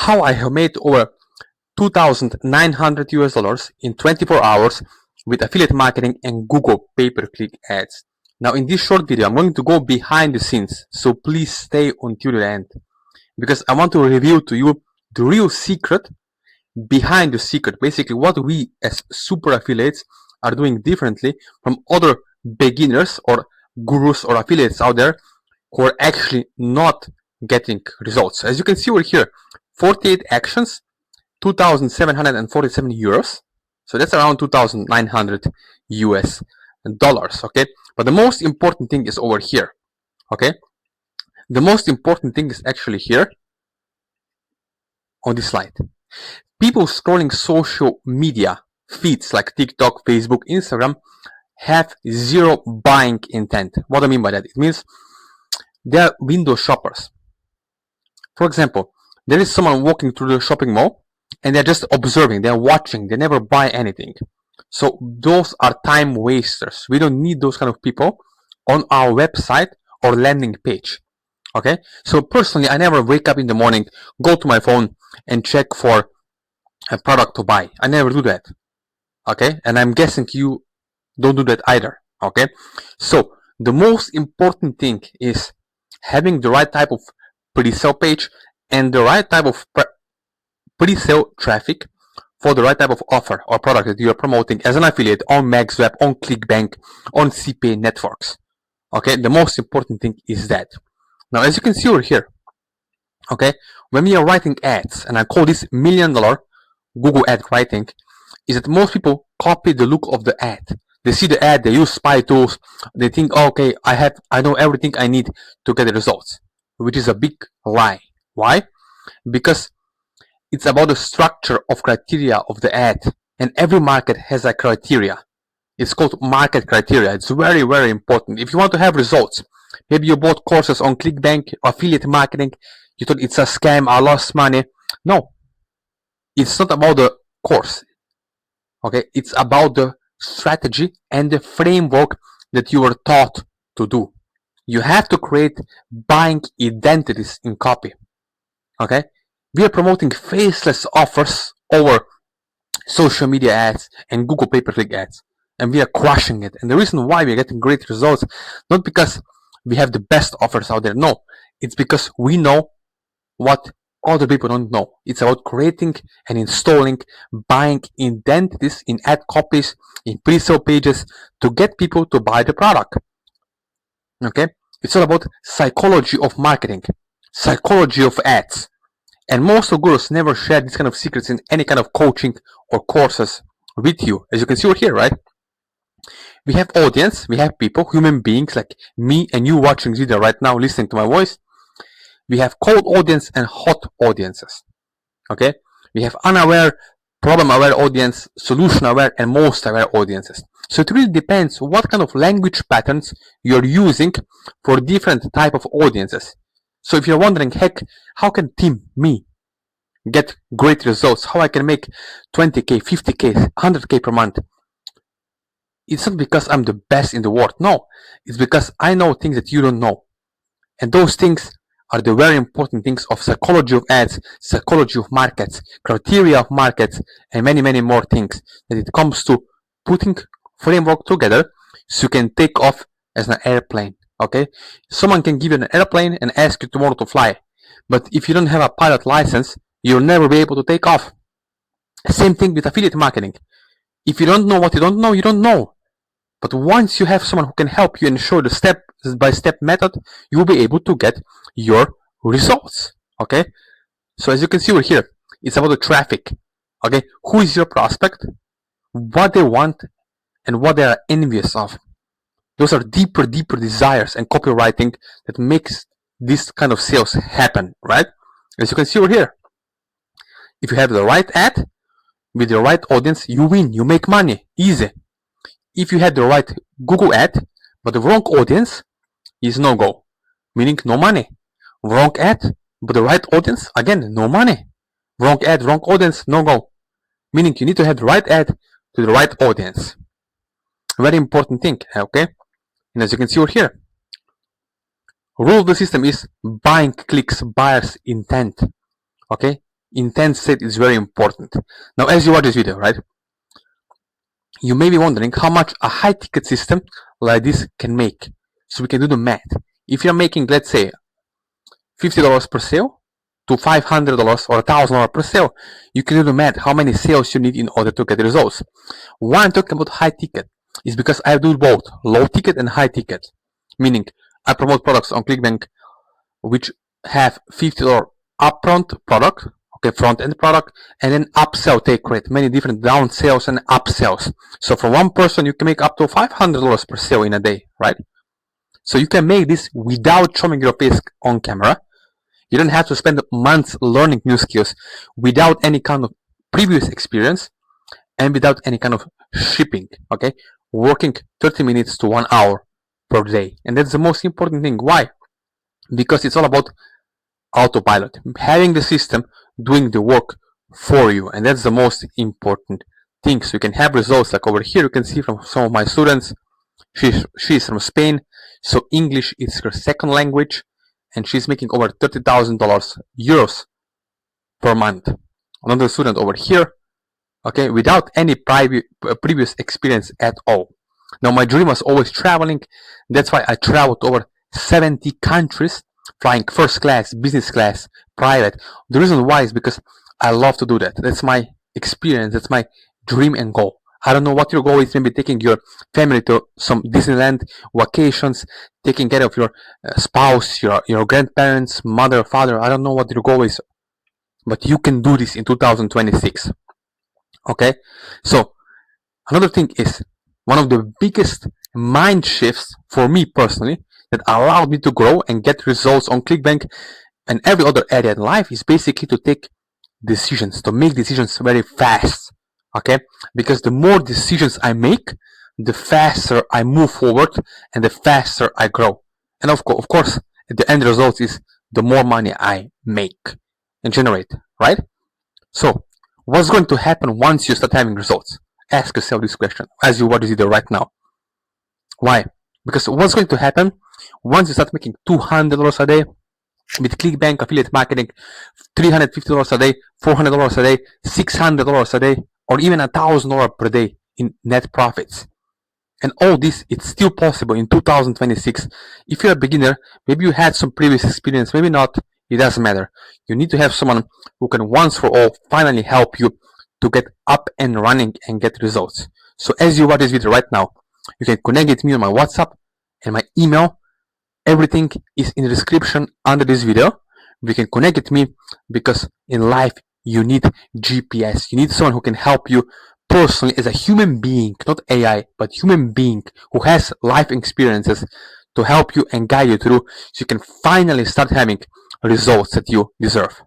how I have made over 2,900 US dollars in 24 hours with affiliate marketing and Google pay-per-click ads. Now in this short video, I'm going to go behind the scenes, so please stay until the end, because I want to reveal to you the real secret behind the secret, basically what we as super affiliates are doing differently from other beginners or gurus or affiliates out there who are actually not getting results. As you can see over here, 48 actions, 2,747 euros. So that's around 2,900 US dollars. Okay. But the most important thing is over here. Okay. The most important thing is actually here on this slide. People scrolling social media feeds like TikTok, Facebook, Instagram have zero buying intent. What do I mean by that? It means they're window shoppers. For example, there is someone walking through the shopping mall and they're just observing, they're watching, they never buy anything. So those are time wasters. We don't need those kind of people on our website or landing page. Okay? So personally, I never wake up in the morning, go to my phone and check for a product to buy. I never do that. Okay? And I'm guessing you don't do that either. Okay? So the most important thing is having the right type of pre-sale page and the right type of pre-sale traffic for the right type of offer or product that you are promoting as an affiliate on MaxWeb, on ClickBank, on CPA networks. Okay, the most important thing is that. Now, as you can see over here, okay, when we are writing ads, and I call this $1 million Google ad writing, is that most people copy the look of the ad. They see the ad, they use spy tools, they think, oh, okay, I know everything I need to get the results, which is a big lie. Why? Because it's about the structure of criteria of the ad, and every market has a criteria. It's called market criteria. It's very, very important. If you want to have results, maybe you bought courses on ClickBank, affiliate marketing, you thought it's a scam, I lost money. No, it's not about the course. Okay, it's about the strategy and the framework that you were taught to do. You have to create buying identities in copy. Okay, we are promoting faceless offers over social media ads and Google pay-per-click ads, and we are crushing it. And the reason why we are getting great results, not because we have the best offers out there, no, it's because we know what other people don't know. It's about creating and installing buying identities in ad copies, in pre-sale pages to get people to buy the product. Okay, it's all about psychology of marketing, psychology of ads. And most of gurus never share these kind of secrets in any kind of coaching or courses with you. As you can see over here, right? We have audience, we have people, human beings like me and you watching this video right now, listening to my voice. We have cold audience and hot audiences. Okay? We have unaware, problem-aware audience, solution-aware, and most-aware audiences. So it really depends what kind of language patterns you're using for different type of audiences. So if you're wondering, heck, how can Team Me get great results? How I can make 20K, 50K, 100K per month? It's not because I'm the best in the world. No, it's because I know things that you don't know. And those things are the very important things of psychology of ads, psychology of markets, criteria of markets, and many, many more things that it comes to putting framework together so you can take off as an airplane. Okay, someone can give you an airplane and ask you tomorrow to fly, but if you don't have a pilot license, you'll never be able to take off. Same thing with affiliate marketing. If you don't know what you don't know, you don't know. But once you have someone who can help you and show the step-by-step method, you will be able to get your results. Okay, so as you can see over here, it's about the traffic. Okay, who is your prospect, what they want, and what they are envious of. Those are deeper desires and copywriting that makes this kind of sales happen, right? As you can see over here, if you have the right ad with the right audience, you win, you make money, easy. If you had the right Google ad, but the wrong audience, is no go, meaning no money. Wrong ad, but the right audience, again, no money. Wrong ad, wrong audience, no go, meaning you need to have the right ad to the right audience. Very important thing, okay? And as you can see over here, rule of the system is buying clicks, buyer's intent. Okay, intense state is very important. Now, as you watch this video, right, you may be wondering how much a high ticket system like this can make. So we can do the math. If you're making, let's say, $50 per sale to $500 or $1,000 per sale, you can do the math how many sales you need in order to get results. Why I'm talking about high ticket is because I do both low ticket and high ticket, meaning I promote products on ClickBank which have $50 upfront product, okay, front end product, and then upsell take rate, many different down sales and upsells. So for one person, you can make up to $500 per sale in a day, right? So you can make this without showing your face on camera. You don't have to spend months learning new skills without any kind of previous experience and without any kind of shipping, okay? Working 30 minutes to 1 hour per day. And that's the most important thing. Why? Because it's all about autopilot, having the system doing the work for you. And that's the most important thing. So you can have results like over here. You can see from some of my students, she's from Spain. So English is her second language. And she's making over $30,000 euros per month. Another student over here, okay, without any previous experience at all. Now, my dream was always traveling. That's why I traveled to over 70 countries, flying first class, business class, private. The reason why is because I love to do that. That's my experience. That's my dream and goal. I don't know what your goal is. Maybe taking your family to some Disneyland vacations, taking care of your spouse, your grandparents, mother, father. I don't know what your goal is, but you can do this in 2026. Okay? So, another thing is, one of the biggest mind shifts for me personally that allowed me to grow and get results on ClickBank and every other area in life is basically to take decisions, to make decisions very fast. Okay, because the more decisions I make, the faster I move forward and the faster I grow. And of course, the end result is the more money I make and generate, right? So, what's going to happen once you start having results? Ask yourself this question as you watch this video right now. Why? Because what's going to happen once you start making $200 a day with ClickBank affiliate marketing, $350 a day, $400 a day, $600 a day, or even $1,000 per day in net profits. And all this, it's still possible in 2026. If you're a beginner, maybe you had some previous experience, maybe not, it doesn't matter. You need to have someone who can once for all finally help you to get up and running and get results. So as you watch this video right now, you can connect with me on my WhatsApp and my email. Everything is in the description under this video. You can connect with me because in life, you need GPS. You need someone who can help you personally as a human being, not AI, but human being who has life experiences to help you and guide you through so you can finally start having results that you deserve.